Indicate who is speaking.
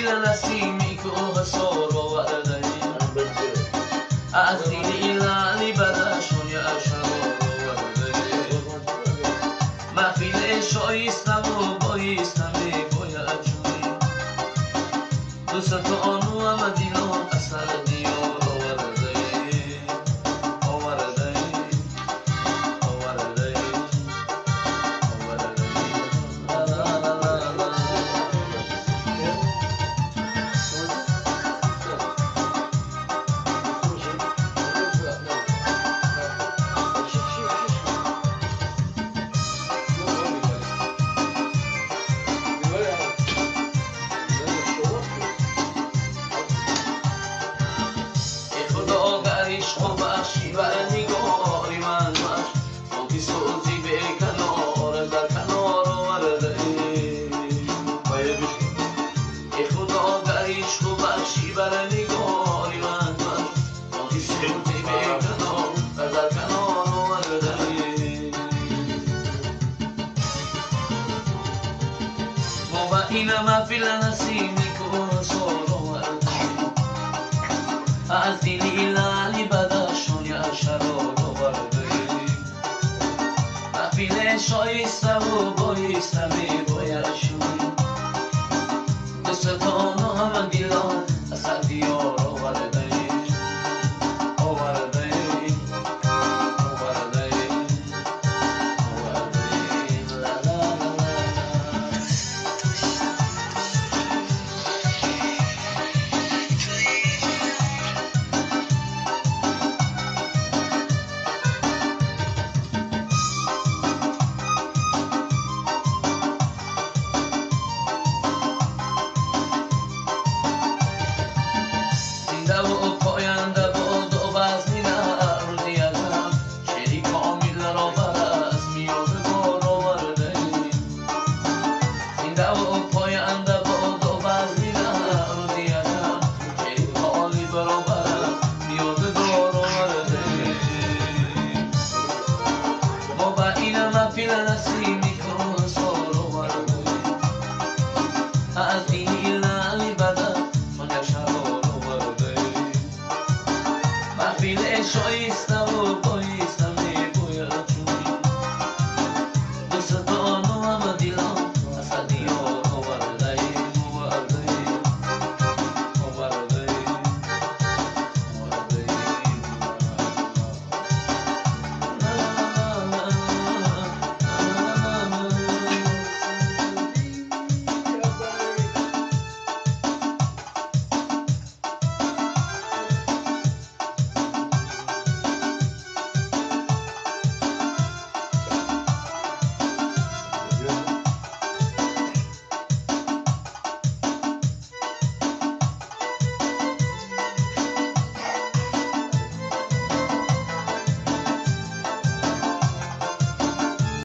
Speaker 1: fila nasimi ko soro waradai Azili ilali badashon ya asharo waradai Ma file shoy islamu boy islami boy ajuni Dusato onu amadilo asal diyo waradai waradai waradai إنما في النسيم كل صور أعزني إلى لبداشون يا شرور وردي ما في لشوي سو بوي سمي بوي شوي دوستون هم دلون أسديور وردي وردي Feel